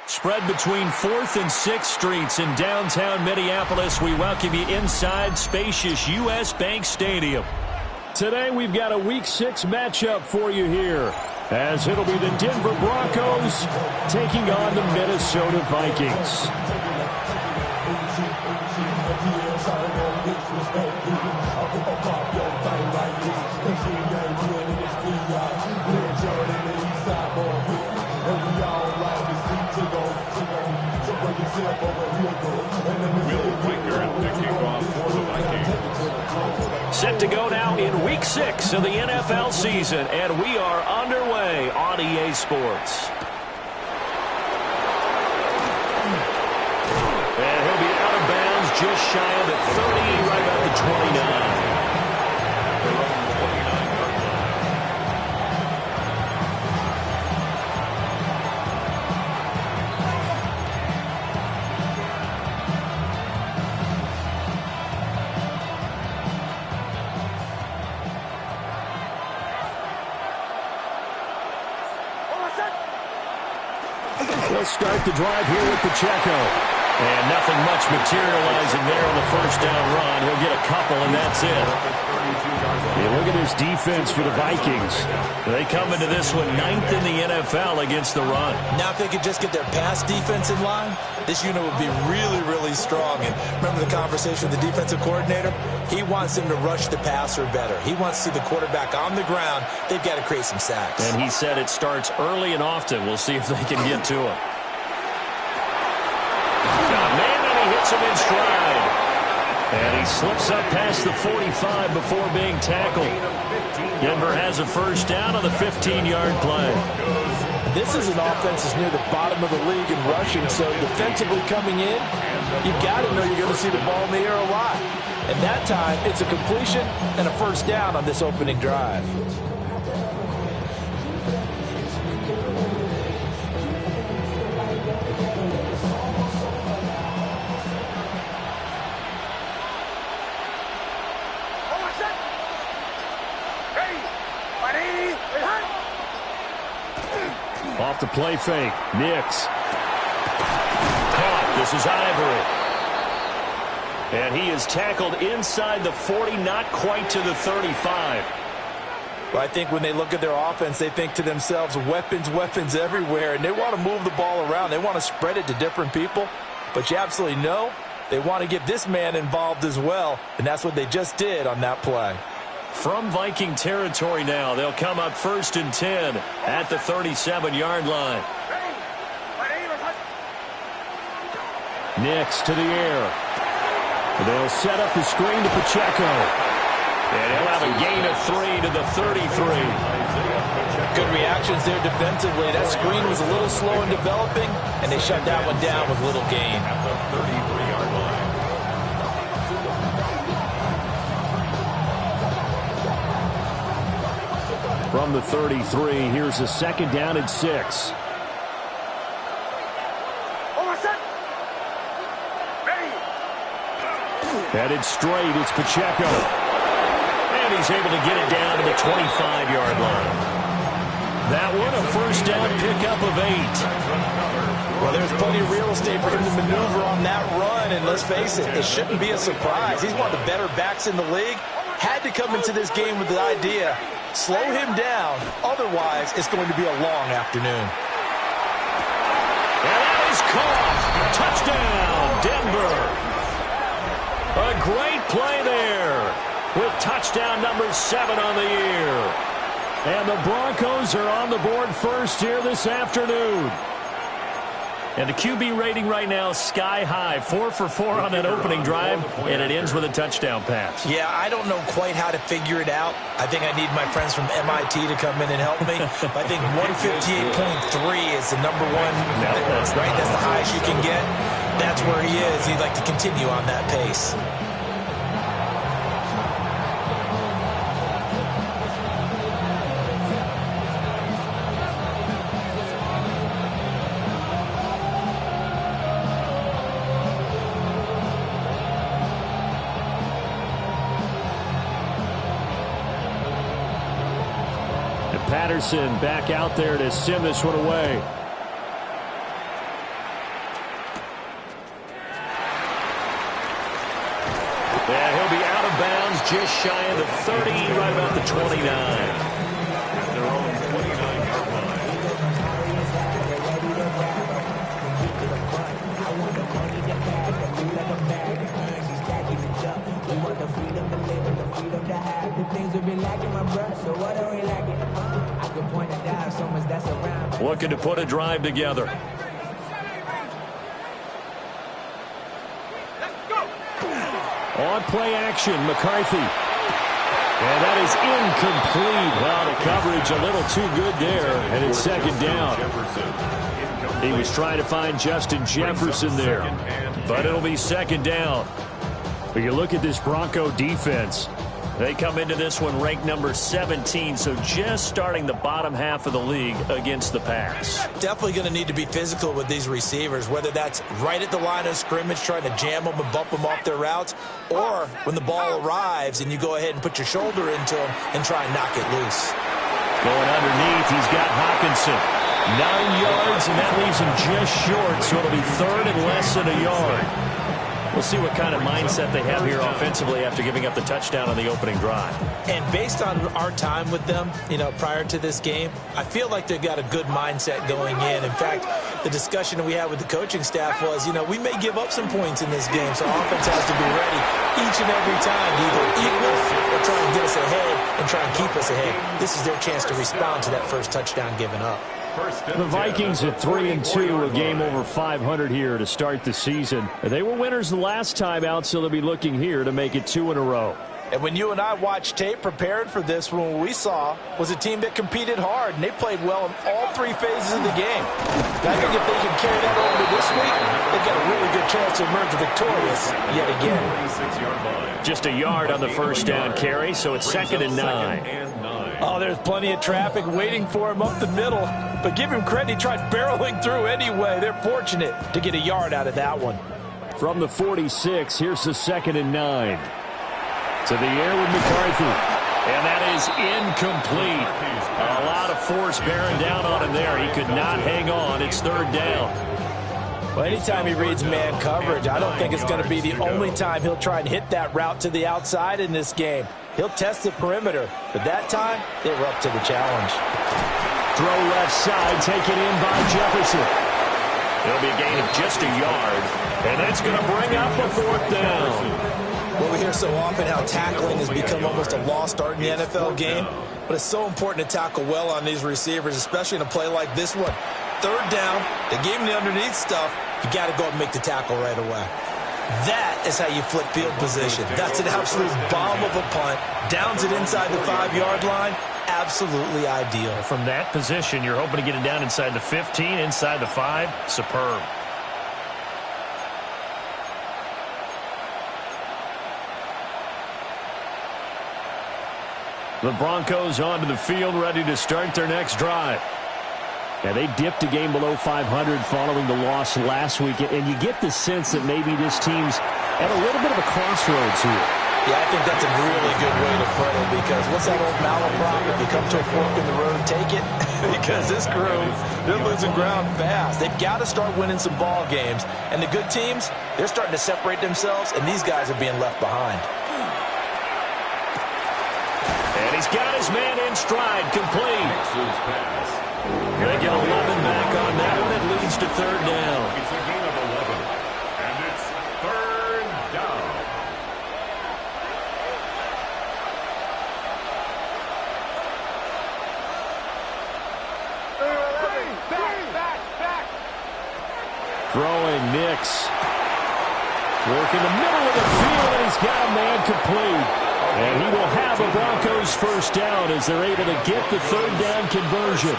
Spread between 4th and 6th Streets in downtown Minneapolis. We welcome you inside spacious U.S. Bank Stadium. Today we've got a Week 6 matchup for you here, as it'll be the Denver Broncos taking on the Minnesota Vikings. Set to go now in Week 6 of the NFL season, and we are underway on EA Sports. And he'll be out of bounds just shy of the 30, right about the 29. Let's start the drive here with Pacheco. And nothing much materializing there on the first down run. He'll get a couple, and that's it. You look at this defense for the Vikings. They come into this one 9th in the NFL against the run. Now if they could just get their pass defense in line, this unit would be really, really strong. And remember the conversation with the defensive coordinator? He wants them to rush the passer better. He wants to see the quarterback on the ground. They've got to create some sacks. And he said it starts early and often. We'll see if they can get to him. Hits him in stride. And he slips up past the 45 before being tackled. Denver has a first down on the 15-yard play. This is an offense that's near the bottom of the league in rushing, so defensively coming in, you've got to know you're going to see the ball in the air a lot. And that time, it's a completion and a first down on this opening drive. Off the play fake. Nix. Caught. This is Ivory. And he is tackled inside the 40, not quite to the 35. Well, I think when they look at their offense, they think to themselves, weapons, weapons everywhere, and they want to move the ball around. They want to spread it to different people. But you absolutely know they want to get this man involved as well, and that's what they just did on that play. From Viking territory now, they'll come up 1st and 10 at the 37-yard line. Nix to the air. They'll set up the screen to Pacheco. And he'll have a gain of 3 to the 33. Good reactions there defensively. That screen was a little slow in developing, and they shut that one down with little gain. At the 33-yard line. From the 33, here's a 2nd down and 6. Headed straight, it's Pacheco. And he's able to get it down to the 25-yard line. That one, a first down pickup of 8. Well, there's plenty of real estate for him to maneuver on that run, and let's face it, it shouldn't be a surprise. He's one of the better backs in the league. Had to come into this game with the idea, slow him down, otherwise it's going to be a long afternoon. And that is caught. Touchdown, great play there with touchdown number 7 on the year. And the Broncos are on the board first here this afternoon. And the QB rating right now is sky high. 4 for 4 on that opening drive, and it ends with a touchdown pass. Yeah, I don't know quite how to figure it out. I think I need my friends from MIT to come in and help me. I think 158.3 is the number one. That's right. That's the highest you can get. That's where he is. He'd like to continue on that pace. Patterson back out there to send this one away. And he'll be out of bounds just shy of the 30, right about the 29. Their own 29-yard line. Looking to put a drive together. On play action, McCarthy. And that is incomplete. Well, the coverage a little too good there, and it's second down. He was trying to find Justin Jefferson there, but it'll be second down. But you look at this Bronco defense. They come into this one ranked number 17, so just starting the bottom half of the league against the pass. Definitely going to need to be physical with these receivers, whether that's right at the line of scrimmage trying to jam them and bump them off their routes, or when the ball arrives and you go ahead and put your shoulder into them and try and knock it loose. Going underneath, he's got Hawkinson. 9 yards, and that leaves him just short, so it'll be third and less than a yard. We'll see what kind of mindset they have here offensively after giving up the touchdown on the opening drive. And based on our time with them, prior to this game, I feel like they've got a good mindset going in. In fact, the discussion that we had with the coaching staff was, we may give up some points in this game, so offense has to be ready each and every time to either equal or try and get us ahead and try and keep us ahead. This is their chance to respond to that first touchdown given up. The Vikings at 3-2, a game over 500 here to start the season. They were winners the last time out, so they'll be looking here to make it 2 in a row. And when you and I watched tape prepared for this one, what we saw was a team that competed hard, and they played well in all 3 phases of the game. And I think if they can carry that over to this week, they've got a really good chance to emerge victorious yet again. Just a yard on the first down carry, so it's second and 9. Oh, there's plenty of traffic waiting for him up the middle. But give him credit, he tried barreling through anyway. They're fortunate to get a yard out of that one. From the 46, here's the second and 9. To the air with McCarthy. And that is incomplete. A lot of force bearing down on him there. He could not hang on. It's third down. Well, anytime he reads man coverage, I don't think it's going to be the only time he'll try and hit that route to the outside in this game. He'll test the perimeter, but that time, they were up to the challenge. Throw left side, taken in by Jefferson. It'll be a gain of just a yard, and that's going to bring up a fourth down. Well, we hear so often how tackling has become almost a lost art in the NFL game, but it's so important to tackle well on these receivers, especially in a play like this one. Third down, they gave him the underneath stuff. You got to go and make the tackle right away. That is how you flip field position. That's an absolute bomb of a punt. Downs it inside the 5-yard line. Absolutely ideal. From that position, you're hoping to get it down inside the 15, inside the 5. Superb. The Broncos onto the field, ready to start their next drive. Now, they dipped a game below 500 following the loss last week, and you get the sense that maybe this team's at a little bit of a crossroads here. Yeah, I think that's a really good way to put it, because what's that old malaprop? If you come to a fork in the road, take it. Because this crew, they're losing ground fast. They've got to start winning some ball games. And the good teams, they're starting to separate themselves, and these guys are being left behind. And he's got his man in stride, complete. Going to get 11 back on that one. It leads to third down. It's a gain of 11, and it's third down. Throwing Nix. Work in the middle of the field, and he's got a man complete. And he will have a Broncos first down as they're able to get the third down conversion.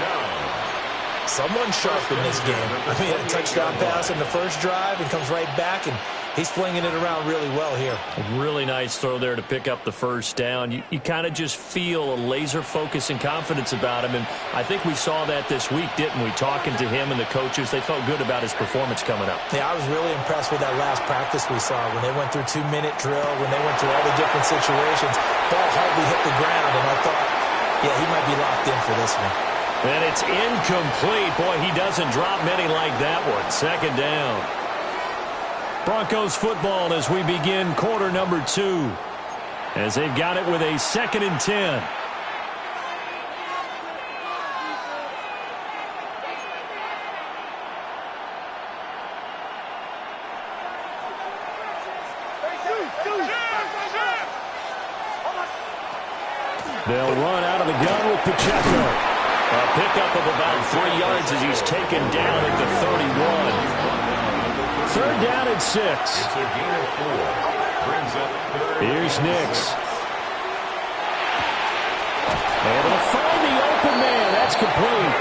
Someone sharp in this game. I mean, a touchdown pass in the first drive and comes right back, and he's flinging it around really well here. A really nice throw there to pick up the first down. You kind of just feel a laser focus and confidence about him, and I think we saw that this week, didn't we? Talking to him and the coaches, they felt good about his performance coming up. Yeah, I was really impressed with that last practice we saw when they went through 2-minute drill, when they went through all the different situations. Ball hardly hit the ground, and I thought, yeah, he might be locked in for this one. And it's incomplete. Boy, he doesn't drop many like that one. Second down. Broncos football as we begin quarter number 2. As they've got it with a 2nd and 10. They'll run out of the gun with Pacheco. A pickup of about 3 yards as he's taken down at the 31. Third down and 6. It's a gain of 4. Brings up third. Here's Nix. And they'll find the open man. That's complete.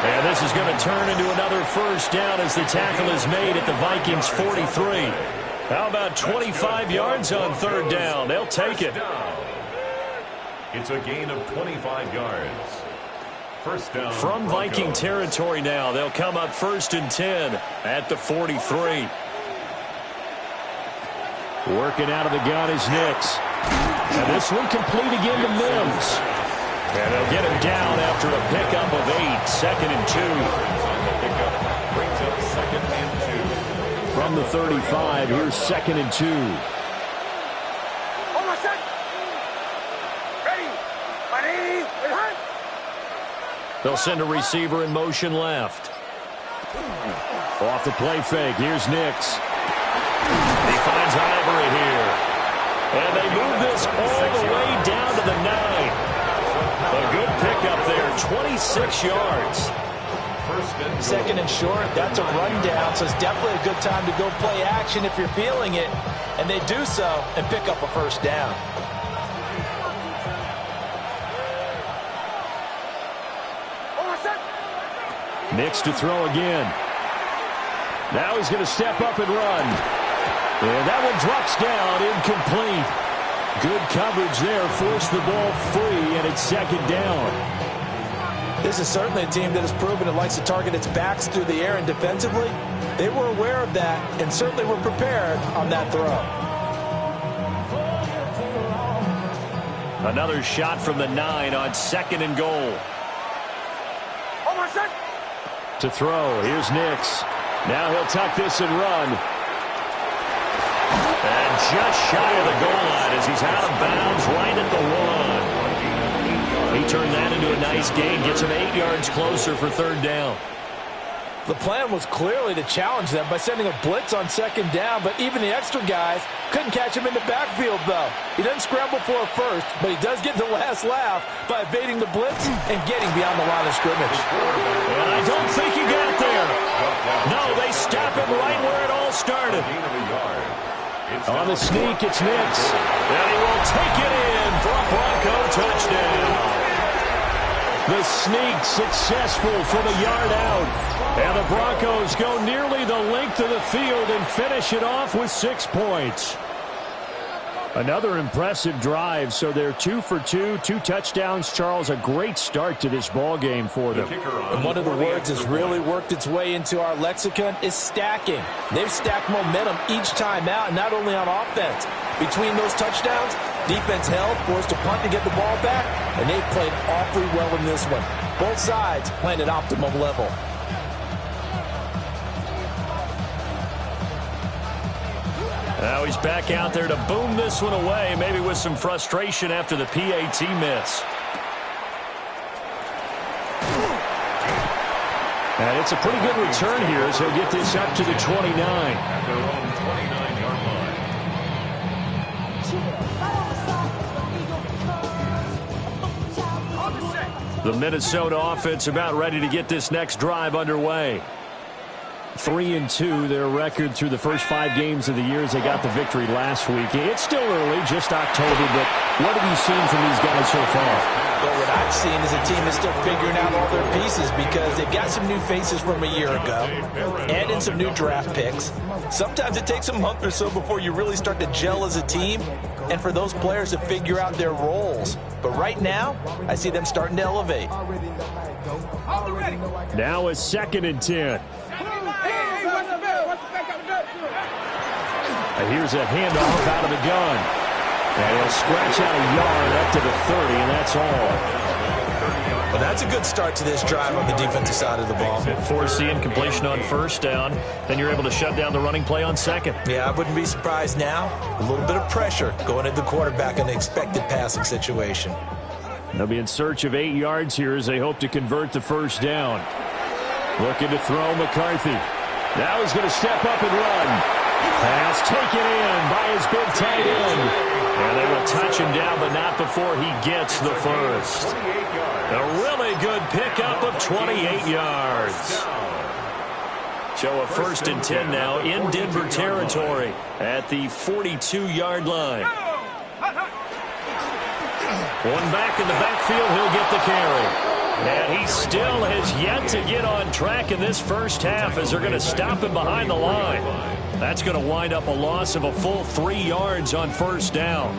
And this is going to turn into another first down as the tackle is made at the Vikings 43. How about 25 yards on third down? They'll take it. It's a gain of 25 yards. First down. From Viking territory now, they'll come up 1st and 10 at the 43. Working out of the gun is Nix. And this one complete again to Mims. And they'll get him down after a pickup of 8. 2nd and 2. Brings up 2nd and 2. From the 35, here's 2nd and 2. They'll send a receiver in motion left. Off the play fake, here's Nix. He finds Ivory here. And they move this all the way down to the 9. A good pickup there, 26 yards. 2nd and short, that's a rundown, so it's definitely a good time to go play action if you're feeling it. And they do so and pick up a first down. Nix to throw again. Now he's going to step up and run. And that one drops down, incomplete. Good coverage there, forced the ball free, and it's 2nd down. This is certainly a team that has proven it likes to target its backs through the air and defensively. They were aware of that and certainly were prepared on that throw. Another shot from the 9 on 2nd and goal. To throw, here's Nix. Now he'll tuck this and run. And just shy of the goal line as he's out of bounds right at the 1. He turned that into a nice gain, gets him 8 yards closer for third down. The plan was clearly to challenge them by sending a blitz on 2nd down, but even the extra guys couldn't catch him in the backfield, though. He doesn't scramble for a first, but he does get the last laugh by evading the blitz and getting beyond the line of scrimmage. And I don't think he got there. No, they stop him right where it all started. On the sneak, it's Nix. And he will take it in for a Bronco touchdown. The sneak successful from a yard out. And the Broncos go nearly the length of the field and finish it off with 6 points. Another impressive drive, so they're 2 for 2, 2 touchdowns. Charles, a great start to this ball game for them. And one of the words that's really worked its way into our lexicon is stacking. They've stacked momentum each time out, and not only on offense. Between those touchdowns, defense held, forced a punt to get the ball back, and they played awfully well in this one. Both sides playing at optimum level. Now he's back out there to boom this one away, maybe with some frustration after the PAT miss. And it's a pretty good return here as he'll get this up to the 29. At their own 29-yard line. The Minnesota offense about ready to get this next drive underway. 3-2, their record through the first 5 games of the year as they got the victory last week. It's still early, just October, but what have you seen from these guys so far? Well, what I've seen is a team that's still figuring out all their pieces because they've got some new faces from a year ago, add in some new draft picks. Sometimes it takes a month or so before you really start to gel as a team and for those players to figure out their roles. But right now, I see them starting to elevate. Now a 2nd and 10. Here's a handoff out of the gun. And he'll scratch out a yard up to the 30, and that's all. Well, that's a good start to this drive on the defensive side of the ball. Force the incompletion on 1st down. Then you're able to shut down the running play on 2nd. Yeah, I wouldn't be surprised now. A little bit of pressure going into the quarterback in the expected passing situation. They'll be in search of 8 yards here as they hope to convert the 1st down. Looking to throw McCarthy. Now he's going to step up and run. Pass taken in by his big tight end. And they will touch him down, but not before he gets the 1st. A really good pickup of 28 yards. So a 1st and 10 now in Denver territory at the 42-yard line. One back in the backfield, he'll get the carry. And he still has yet to get on track in this first half as they're going to stop him behind the line. That's going to wind up a loss of a full 3 yards on 1st down.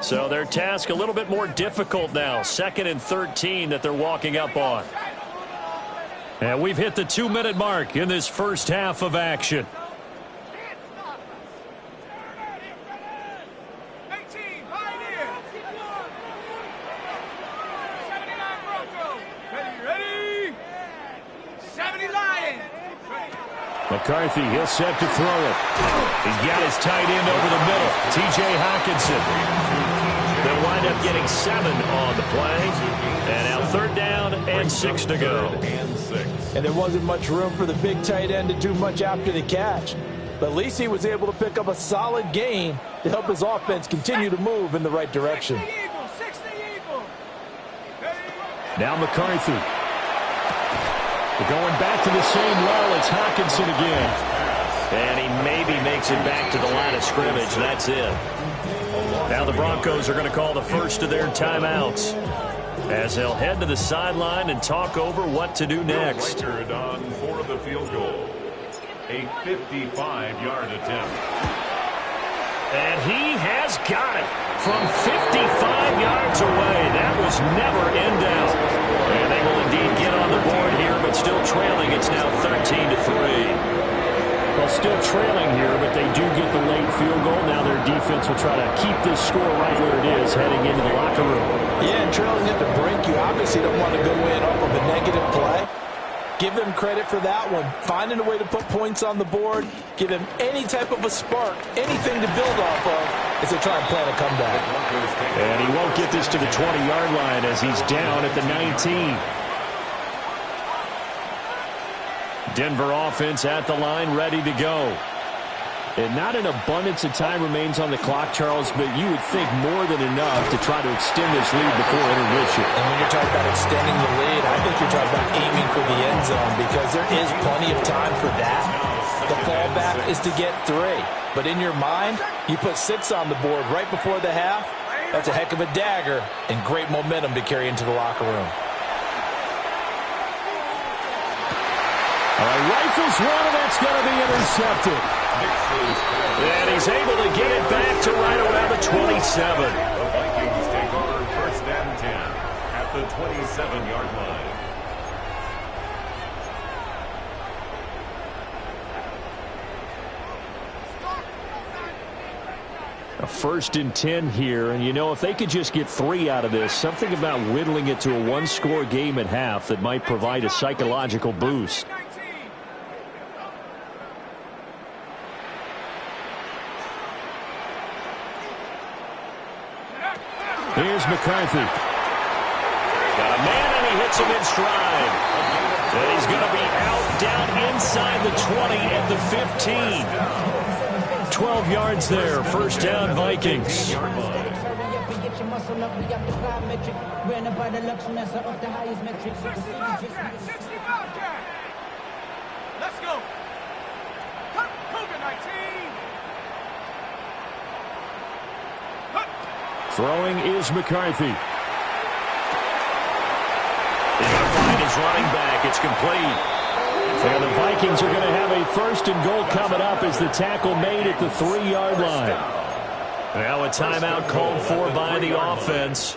So their task a little bit more difficult now. 2nd and 13 that they're walking up on. And we've hit the 2-minute mark in this first half of action. McCarthy, he'll set to throw it. He's got his tight end over the middle, T.J. Hockenson. They'll wind up getting 7 on the play. And now 3rd down and 6 to go. And there wasn't much room for the big tight end to do much after the catch. But at least he was able to pick up a solid gain to help his offense continue to move in the right direction. Now McCarthy. We're going back to the same well. It's Hockenson again. And he maybe makes it back to the line of scrimmage. That's it. Now the Broncos are going to call the first of their timeouts as they'll head to the sideline and talk over what to do next. On for the field goal. A 55-yard attempt. And he has got it from 55 yards away. That was never in doubt. And they will indeed get on the board here, but still trailing. It's now 13-3. Well, still trailing here, but they do get the late field goal. Now their defense will try to keep this score right where it is heading into the locker room. Yeah, and trailing at the brink, you obviously don't want to go in off of a negative play. Give them credit for that one. Finding a way to put points on the board, give them any type of a spark, anything to build off of as they try and plan a comeback. And he won't get this to the 20-yard line as he's down at the 19. Denver offense at the line, ready to go. And not an abundance of time remains on the clock, Charles, but you would think more than enough to try to extend this lead before intermission. And when you're talking about extending the lead, I think you're talking about aiming for the end zone because there is plenty of time for that. The fallback is to get 3. But in your mind, you put 6 on the board right before the half. That's a heck of a dagger and great momentum to carry into the locker room. All right, rifles one, and that's going to be intercepted. And he's able to get it back to right around the 27. The Vikings take over 1st and 10 at the 27-yard line. A 1st and 10 here, and you know, if they could just get 3 out of this, something about whittling it to a one-score game at half that might provide a psychological boost. Here's McCarthy. Got a man, and he hits him in stride. And he's going to be out down inside the 20 at the 15. 12 yards there. 1st down, Vikings. up the crime metric. Ran up by the luxuriness of the highest metrics. 65 cat, 65 cat. Let's go. COVID-19. Throwing is McCarthy. They're going to find his running back. It's complete. And the Vikings are going to have a first and goal coming up as the tackle made at the 3-yard line. Now a timeout called for by the offense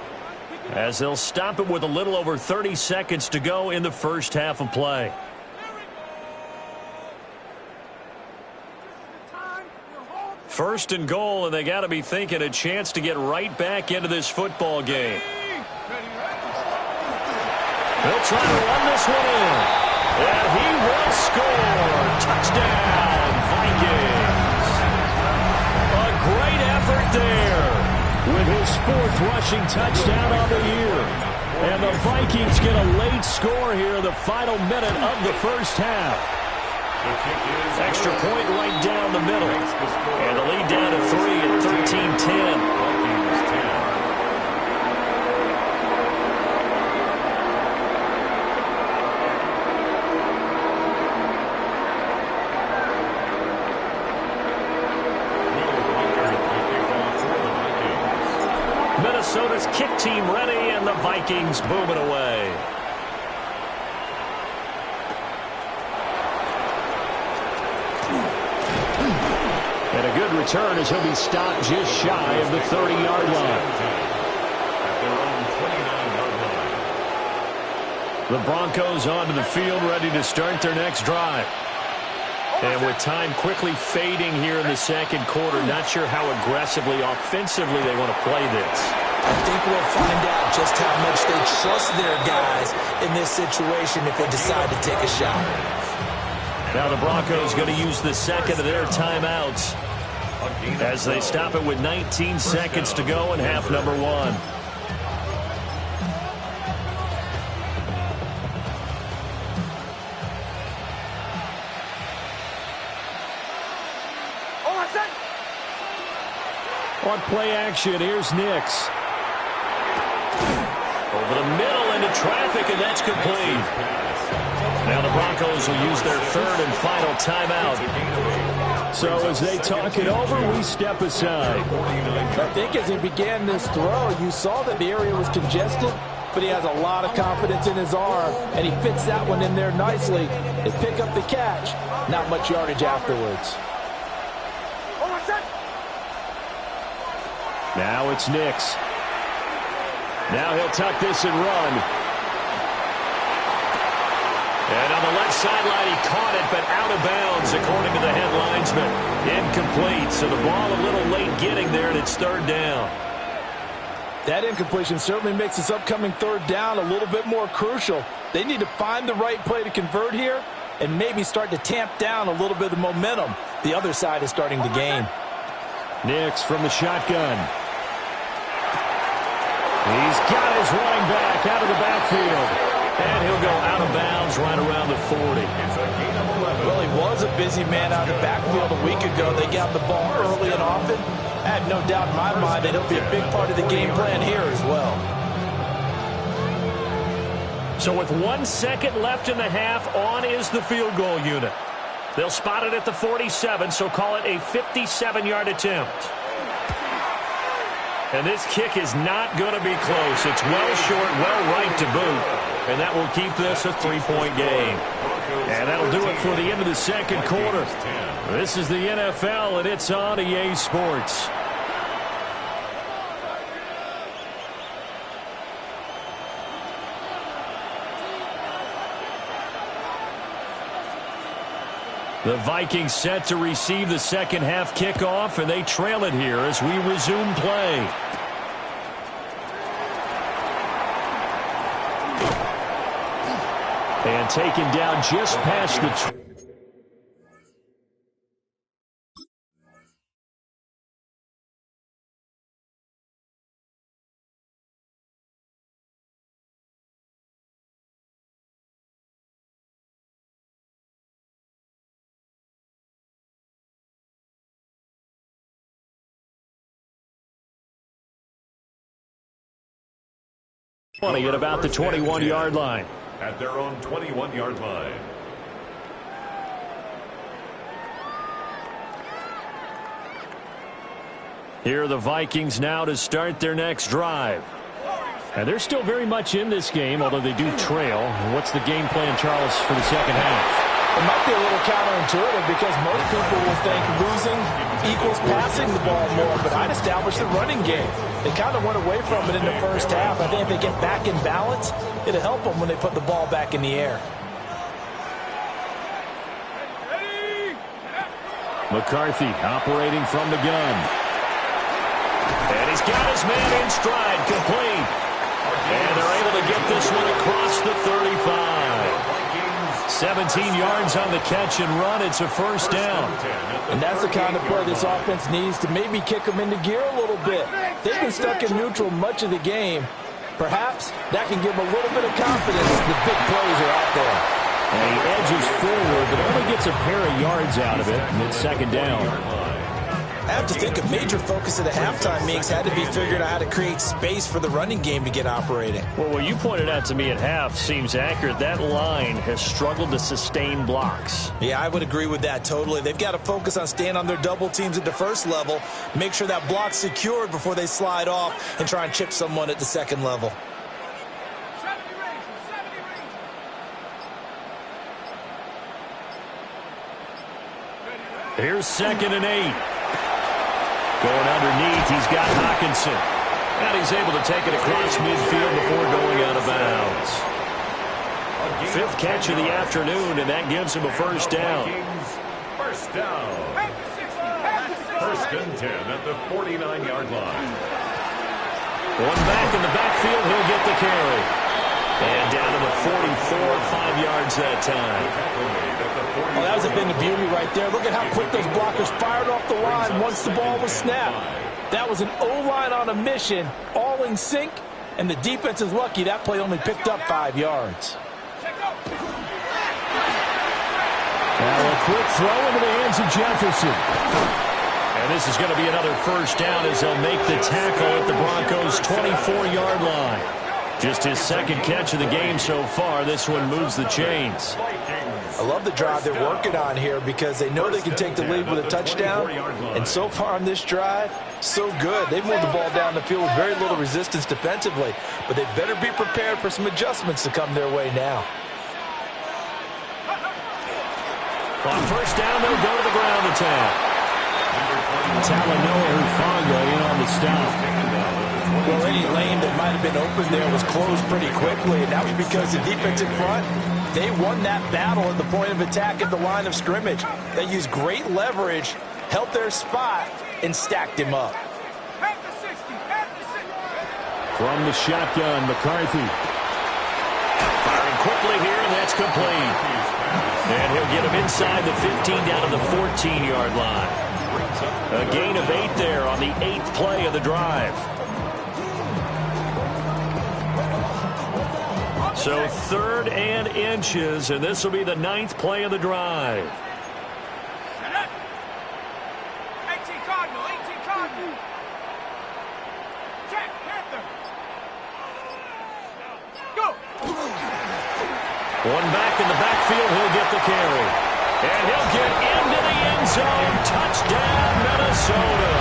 as they'll stop it with a little over 30 seconds to go in the first half of play. First and goal, and they got to be thinking a chance to get right back into this football game. They'll try to run this one in. And he will score. Touchdown, Vikings. A great effort there with his 4th rushing touchdown of the year. And the Vikings get a late score here in the final minute of the first half. Extra point right down the middle. And the lead down to 3 at 13-10. Minnesota's kick team ready, and the Vikings booming away. And a good return as he'll be stopped just shy of the 30-yard line. The Broncos onto the field, ready to start their next drive. And with time quickly fading here in the second quarter, not sure how aggressively, offensively they want to play this. I think we'll find out just how much they trust their guys in this situation if they decide to take a shot. Now the Broncos going to use the second of their timeouts as they stop it with 19 seconds to go in half number 1. On play action, here's Nix. Over the middle into traffic, and that's complete. Now the Broncos will use their 3rd and final timeout. So as they talk it over, we step aside. I think as he began this throw, you saw that the area was congested, but he has a lot of confidence in his arm, and he fits that one in there nicely. They pick up the catch. Not much yardage afterwards. Now it's Nix. Now he'll tuck this and run. And on the left sideline, he caught it, but out of bounds, according to the head linesman. Incomplete, so the ball a little late getting there, and it's 3rd down. That incompletion certainly makes this upcoming 3rd down a little bit more crucial. They need to find the right play to convert here and maybe start to tamp down a little bit of the momentum the other side is starting to gain. Nix from the shotgun. He's got his running back out of the backfield. And he'll go out of bounds right around the 40. Well, he was a busy man out of the backfield a week ago. They got the ball early and often. I have no doubt in my mind that he'll be a big part of the game plan here as well. So with 1 second left in the half, on is the field goal unit. They'll spot it at the 47, so call it a 57-yard attempt. And this kick is not going to be close. It's well short, well right to boot. And that will keep this a 3-point game. And that'll do it for the end of the second quarter. This is the NFL, and it's on EA Sports. The Vikings set to receive the second half kickoff, and they trail it here as we resume play. And taken down just past the 20 at about the 21-yard line. At their own 21-yard line. Here are the Vikings now to start their next drive. And they're still very much in this game, although they do trail. What's the game plan, Charles, for the second half? It might be a little counterintuitive because most people will think losing equals passing the ball more, but I'd establish the running game. They kind of went away from it in the first half. I think if they get back in balance, it'll help them when they put the ball back in the air. McCarthy operating from the gun. And he's got his man in stride, complete. And they're able to get this one across the 35. 17 yards on the catch and run. It's a first down. And that's the kind of play this offense needs to maybe kick them into gear a little bit. They've been stuck in neutral much of the game. Perhaps that can give them a little bit of confidence. The big plays are out there. And he edges forward, but only gets a pair of yards out of it, and it's second down. I have to think a major focus of the halftime meetings had to be figuring out how to create space for the running game to get operating. Well, what you pointed out to me at half seems accurate. That line has struggled to sustain blocks. Yeah, I would agree with that totally. They've got to focus on staying on their double teams at the first level, make sure that block's secured before they slide off and try and chip someone at the second level. Here's 2nd and 8. Going underneath, he's got Hawkinson. And he's able to take it across midfield before going out of bounds. 5th catch of the afternoon, and that gives him a first down. First down. First and 10 at the 49-yard line. One back in the backfield, he'll get the carry. And down to the 44, 5 yards that time. Oh, that was a bit of beauty right there. Look at how quick those blockers fired off the line once the ball was snapped. That was an O-line on a mission, all in sync, and the defense is lucky that play only picked up 5 yards. Now a quick throw into the hands of Jefferson. And this is going to be another first down as they'll make the tackle at the Broncos' 24-yard line. Just his 2nd catch of the game so far. This one moves the chains. I love the drive they're working on here because they know they can take the lead with a touchdown. And so far on this drive, so good. They've moved the ball down the field with very little resistance defensively. But they better be prepared for some adjustments to come their way now. On first down, they'll go to the ground attack. Talanoa Hufanga in on the stop. Well, any lane that might have been open there was closed pretty quickly, and that was because the defense in front, they won that battle at the point of attack at the line of scrimmage. They used great leverage, held their spot, and stacked him up. From the shotgun, McCarthy. Firing quickly here, and that's complete. And he'll get him inside the 15 down to the 14-yard line. A gain of 8 there on the 8th play of the drive. So 3rd and inches, and this will be the 9th play of the drive. 18 Cardinal, 18 Cardinal. Check, Panther. Go. One back in the backfield, he'll get the carry. And he'll get into the end zone. Touchdown, Minnesota.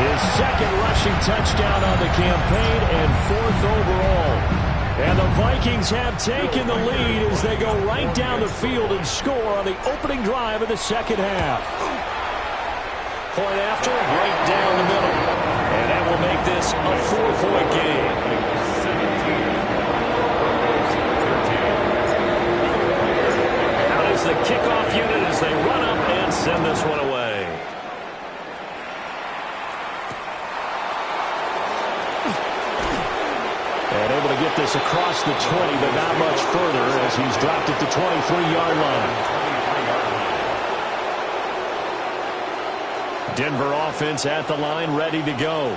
His 2nd rushing touchdown on the campaign and 4th overall. And the Vikings have taken the lead as they go right down the field and score on the opening drive of the second half. Point after, right down the middle. And that will make this a 4-point game. Now there's the kickoff unit as they run up and send this one away. And able to get this across the 20, but not much further as he's dropped at the 23-yard line. Denver offense at the line, ready to go.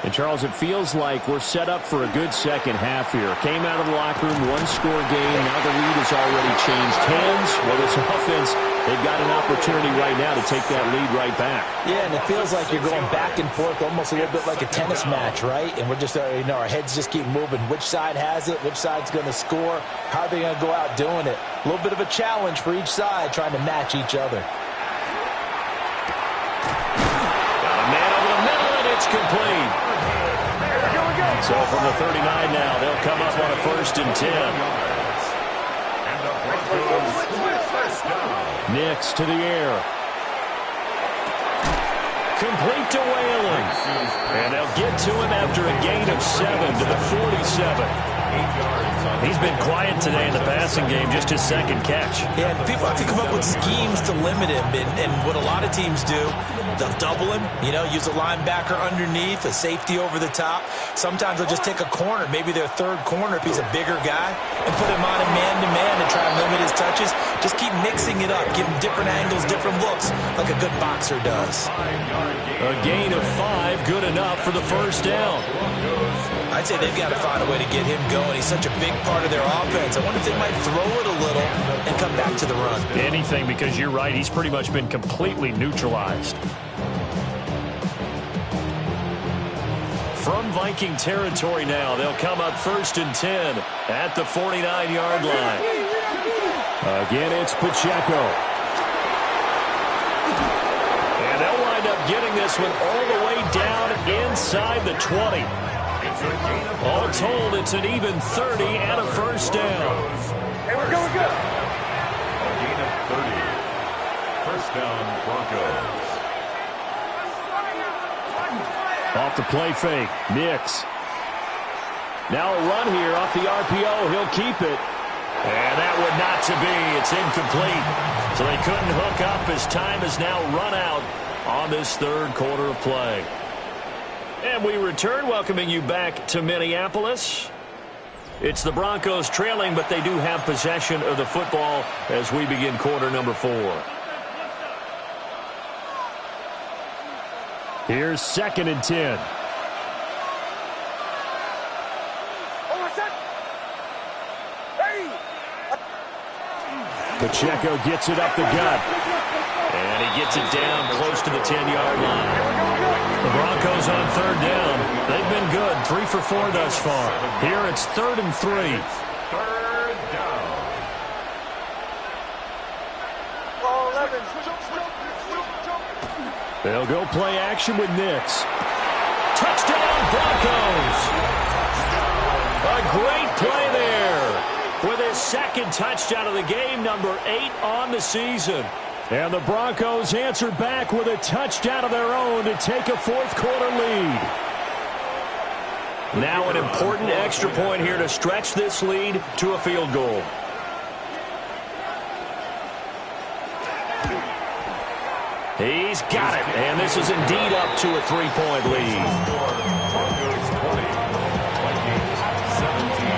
And, Charles, it feels like we're set up for a good second half here. Came out of the locker room, one-score game. Now the lead has already changed hands. Well, this offense, they've got an opportunity right now to take that lead right back. Yeah, and it feels like you're going back and forth almost a little bit like a tennis match, right? And we're just, our heads just keep moving. Which side has it? Which side's going to score? How are they going to go out doing it? A little bit of a challenge for each side trying to match each other. Got a man over the middle, and it's complete. So from the 39 now, they'll come up on a 1st and 10. Nix to the air. Complete to Whalen. And they'll get to him after a gain of 7 to the 47. He's been quiet today in the passing game, just his second catch. Yeah, and people have to come up with schemes to limit him. And what a lot of teams do, they'll double him, use a linebacker underneath, a safety over the top. Sometimes they'll just take a corner, maybe their third corner if he's a bigger guy, and put him on a man-to-man and try and limit his touches. Just keep mixing it up, give him different angles, different looks, like a good boxer does. A gain of 5, good enough for the 1st down. I'd say they've got to find a way to get him going. He's such a big part of their offense. I wonder if they might throw it a little and come back to the run. Anything, because you're right, he's pretty much been completely neutralized. From Viking territory now, they'll come up 1st and 10 at the 49-yard line. Again, it's Pacheco. And they'll wind up getting this one all the way down inside the 20. All told, it's an even 30 and a 1st down. Hey, we're going good. A gain of 30. 1st down, Broncos. Off the play fake, Nix. Now a run here off the RPO. He'll keep it. And that would not to be. It's incomplete. So they couldn't hook up as time has now run out on this 3rd quarter of play. And we return, welcoming you back to Minneapolis. It's the Broncos trailing, but they do have possession of the football as we begin quarter number 4. Here's 2nd and 10. Pacheco gets it up the gut. And he gets it down close to the 10-yard line. The Broncos on 3rd down. They've been good, 3 for 4 thus far. Here it's 3rd and 3. 3rd down. They'll go play action with Nix. Touchdown, Broncos! A great play there with his 2nd touchdown of the game, number 8 on the season. And the Broncos answer back with a touchdown of their own to take a 4th quarter lead. Now an important extra point here to stretch this lead to a field goal. He's got it, and this is indeed up to a 3-point lead. Broncos 20, Vikings 17.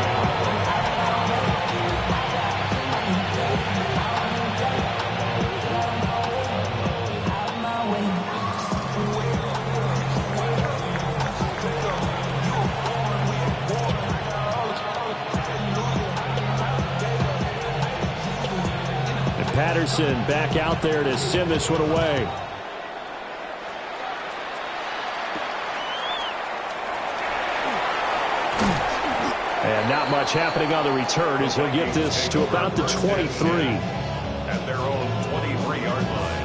Patterson back out there to send this one away. And not much happening on the return as he'll get this to about the 23. At their own 23-yard line.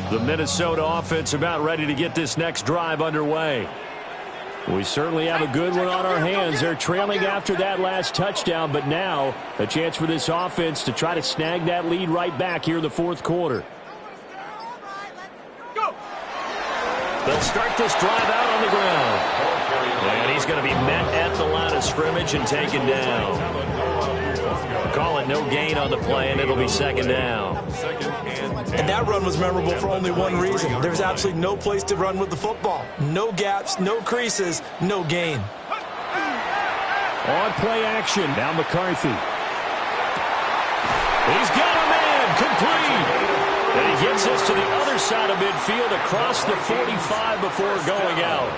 The Minnesota offense about ready to get this next drive underway. We certainly have a good one on our hands. They're trailing after that last touchdown, but now a chance for this offense to try to snag that lead right back here in the 4th quarter. They'll start this drive out on the ground. And he's going to be met at the line of scrimmage and taken down. Call it no gain on the play, and it'll be second down. And that run was memorable for only one reason. There's absolutely no place to run with the football. No gaps, no creases, no gain. On play action, now McCarthy. He's got a man, complete. And he gets us to the other side of midfield across the 45 before going out.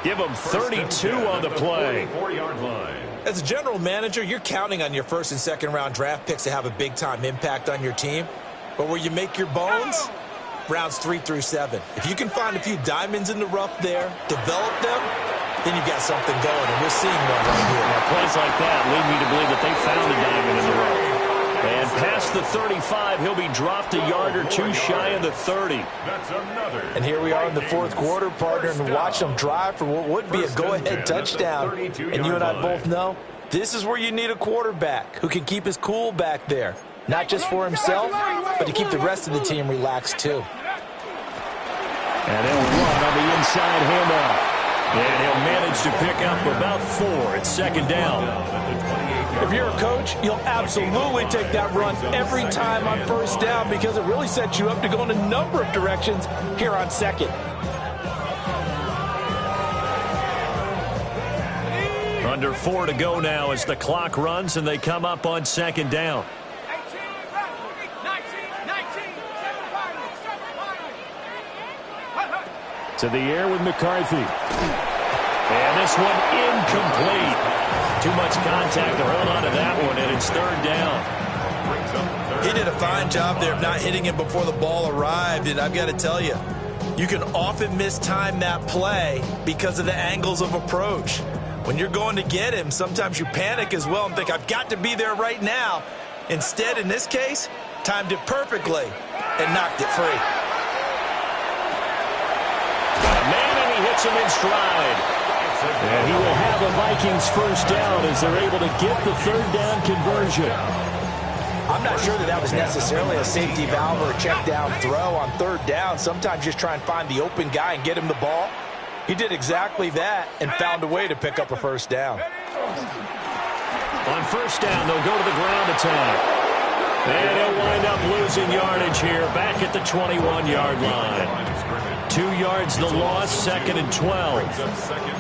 Give him 32 on the play. 4-yard line. As a general manager, you're counting on your first and second round draft picks to have a big-time impact on your team. But where you make your bones, rounds 3 through 7. If you can find a few diamonds in the rough there, develop them, then you've got something going, and we're seeing one right here. Now, plays like that lead me to believe that they found a diamond in the rough. And past the 35, he'll be dropped a yard or two shy of the 30. That's another. And here we are in the fourth quarter, partner, and watch them drive for what would be a go-ahead touchdown. And you and I both know this is where you need a quarterback who can keep his cool back there. Not just for himself, but to keep the rest of the team relaxed, too. And they'll run on the inside handoff. And he'll manage to pick up about 4 at second down. If you're a coach, you'll absolutely take that run every time on first down because it really sets you up to go in a number of directions here on second. Under 4 to go now as the clock runs and they come up on second down. To the air with McCarthy. And this one incomplete. Too much contact to hold on to that one, and it's third down. He did a fine job there of not hitting him before the ball arrived, and I've got to tell you, you can often mistime that play because of the angles of approach. When you're going to get him, sometimes you panic as well and think, I've got to be there right now. Instead, in this case, timed it perfectly and knocked it free. Man, and he hits him in stride. And he will have a Vikings first down as they're able to get the third down conversion. I'm not sure that was necessarily a safety valve or a check down throw on third down. Sometimes just try and find the open guy and get him the ball. He did exactly that and found a way to pick up a first down. On first down, they'll go to the ground attack. And he'll wind up losing yardage here back at the 21-yard line. 2 yards the loss, second and 12.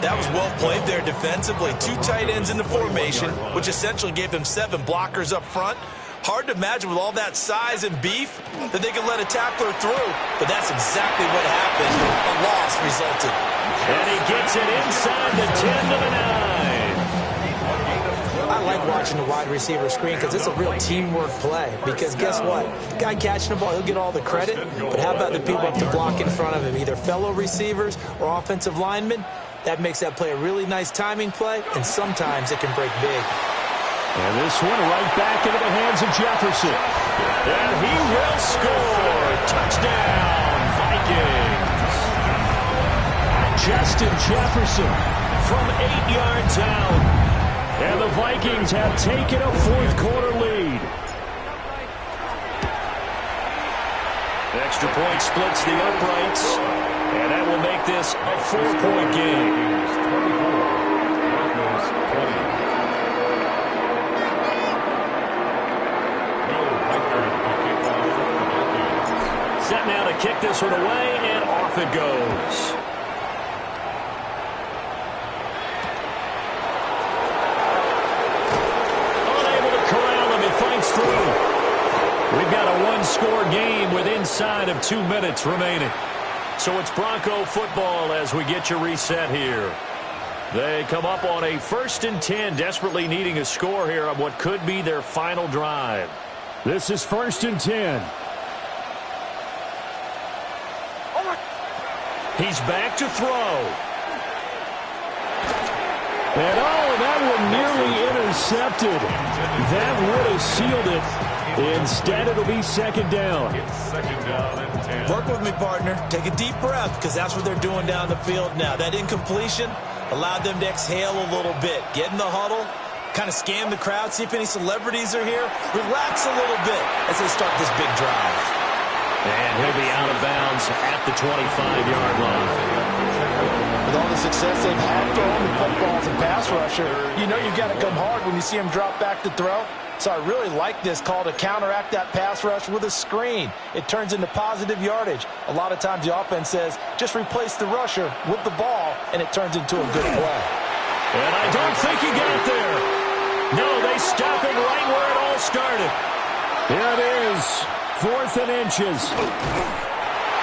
That was well played there defensively. 2 tight ends in the formation, which essentially gave them 7 blockers up front. Hard to imagine with all that size and beef that they could let a tackler through, but that's exactly what happened. A loss resulted. And he gets it inside the 10 to the 9. I like watching the wide receiver screen because it's a real teamwork play. Because guess what? The guy catching the ball, he'll get all the credit. But how about the people up to block in front of him, either fellow receivers or offensive linemen? That makes that play a really nice timing play, and sometimes it can break big. And this one right back into the hands of Jefferson. And he will score. Touchdown, Vikings. Justin Jefferson from 8 yards out. And the Vikings have taken a fourth quarter lead. The extra point splits the uprights. And that will make this a 4-point game. Set now to kick this one away, and off it goes. Unable to corral him, he fights through. We've got a one-score game with inside of 2 minutes remaining. So it's Bronco football as we get you reset here. They come up on a 1st and 10, desperately needing a score here on what could be their final drive. This is 1st and 10. He's back to throw. And that one nearly intercepted. That would have sealed it. Instead, it'll be second down. Work with me, partner. Take a deep breath because that's what they're doing down the field now. That incompletion allowed them to exhale a little bit. Get in the huddle, kind of scan the crowd, see if any celebrities are here. Relax a little bit as they start this big drive. And he'll be out of bounds at the 25-yard line. With all the success they've had throwing the football as a pass rusher, you know you've got to come hard when you see him drop back to throw. So I really like this call to counteract that pass rush with a screen. It turns into positive yardage. A lot of times the offense says, just replace the rusher with the ball, and it turns into a good play. And I don't think he got there. No, they stop him right where it all started. Here it is, 4th and inches.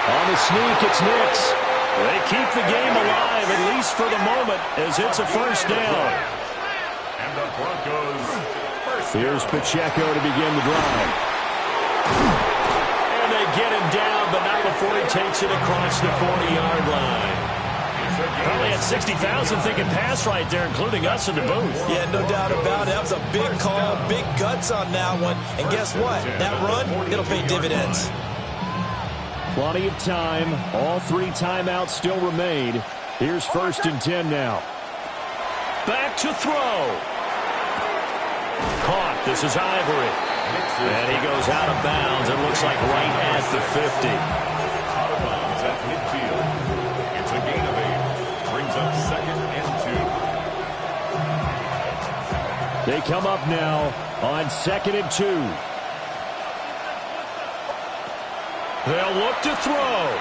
On the sneak, it's Nix. They keep the game alive, at least for the moment, as it's a first down. And the Broncos first. Here's Pacheco to begin the drive. And they get him down, but not before he takes it across the 40-yard line. Probably had 60,000 thinking pass right there, including us in the booth. Yeah, no doubt about it. That was a big call, big guts on that one. And guess what? That run, it'll pay dividends. Plenty of time. All 3 timeouts still remain. Here's 1st and 10 now. Back to throw. Caught. This is Ivory. And he goes out of bounds. It looks like right at the 50. Out of bounds at midfield. It's a gain of 8. Brings up 2nd and 2. They come up now on 2nd and 2. They'll look to throw.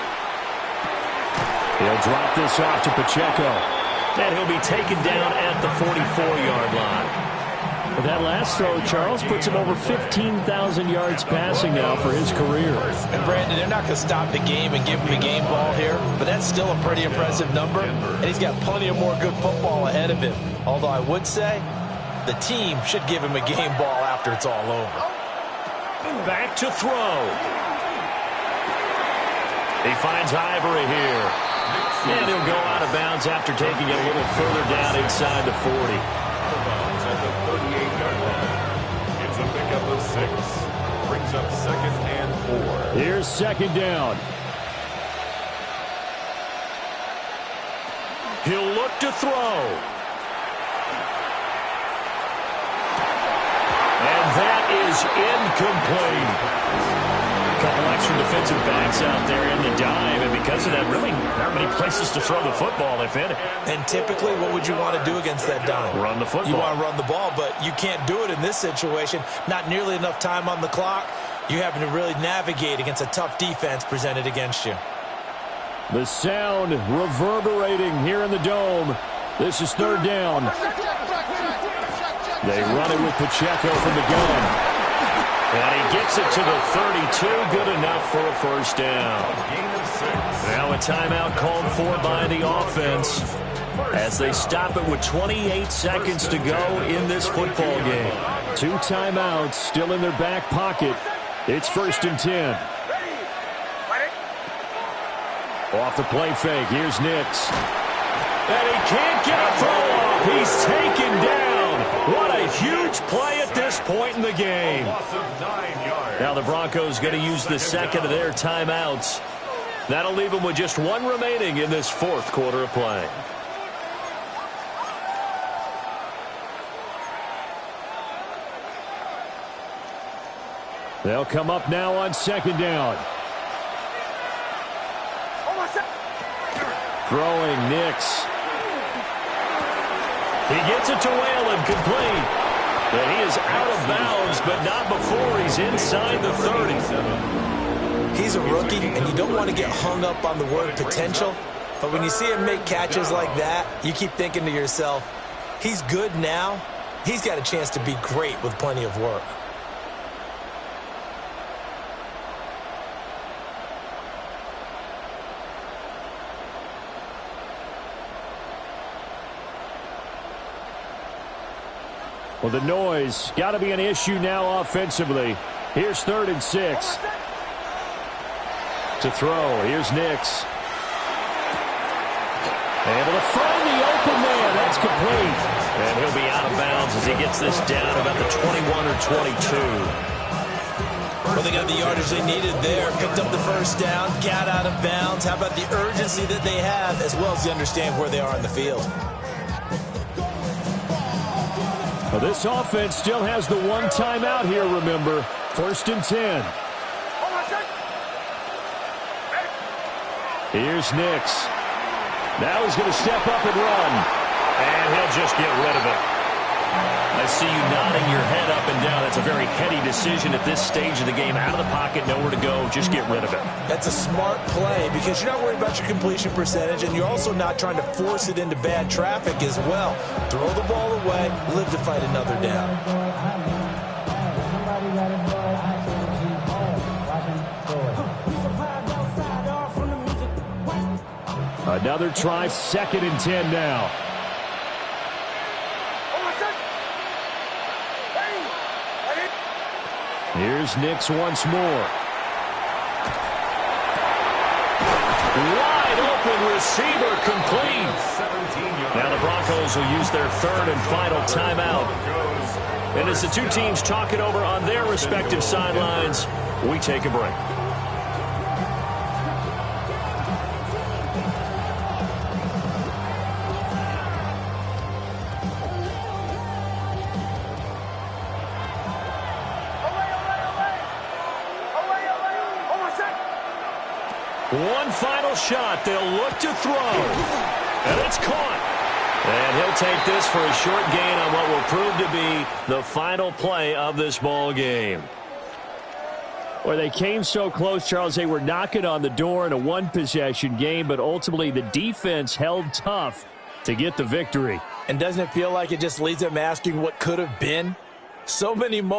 He'll drop this off to Pacheco. And he'll be taken down at the 44-yard line. But that last throw, Charles, puts him over 15,000 yards passing now for his career. And Brandon, they're not going to stop the game and give him the game ball here, but that's still a pretty impressive number, and he's got plenty of more good football ahead of him. Although I would say the team should give him a game ball after it's all over. Back to throw. He finds Ivory here. And he'll go out of bounds after taking it a little further down inside the 40. At the 38-yard line. It's a pickup of 6. Brings up 2nd and 4. Here's 2nd down. He'll look to throw. And that is incomplete. A couple extra defensive backs out there in the dive, and because of that, really not many places to throw the football, if any. And typically, what would you want to do against that dime? Run the football. You want to run the ball, but you can't do it in this situation. Not nearly enough time on the clock. You're having to really navigate against a tough defense presented against you. The sound reverberating here in the dome. This is 3rd down. They run it with Pacheco from the gun. And he gets it to the 32. Good enough for a first down. Now a timeout called for by the offense as they stop it with 28 seconds to go in this football game. 2 timeouts still in their back pocket. It's 1st and 10. Off the play fake. Here's Nix. And he can't get a throw off. He's taken down. What a huge play at this point in the game. Now the Broncos going to use the 2nd of their timeouts. That'll leave them with just 1 remaining in this 4th quarter of play. They'll come up now on 2nd down. Throwing Nix. He gets it to Whalen, complete. And he is out of bounds, but not before he's inside the 30. He's a rookie, and you don't want to get hung up on the word potential. But when you see him make catches like that, you keep thinking to yourself, he's good now. He's got a chance to be great with plenty of work. Well, the noise got to be an issue now offensively. Here's 3rd and 6. To throw. Here's Nix. Able to find the open man. That's complete. And he'll be out of bounds as he gets this down about the 21 or 22. Well, they got the yardage they needed there. Picked up the first down. Got out of bounds. How about the urgency that they have as well as they understand where they are in the field? Well, this offense still has the 1 timeout here, remember. 1st and 10. Here's Nix. Now he's going to step up and run. And he'll just get rid of it. I see you nodding your head up and down. That's a very heady decision at this stage of the game. Out of the pocket, nowhere to go. Just get rid of it. That's a smart play because you're not worried about your completion percentage, and you're also not trying to force it into bad traffic as well. Throw the ball away, live to fight another down. Another try, 2nd and 10 now. Here's Nix once more. Wide open receiver complete. Now the Broncos will use their 3rd and final timeout. And as the two teams talk it over on their respective sidelines, we take a break. One final shot. They'll look to throw. And it's caught. And he'll take this for a short gain on what will prove to be the final play of this ball game. Well, they came so close, Charles. They were knocking on the door in a one-possession game, but ultimately the defense held tough to get the victory. And doesn't it feel like it just leaves them asking what could have been? So many moments.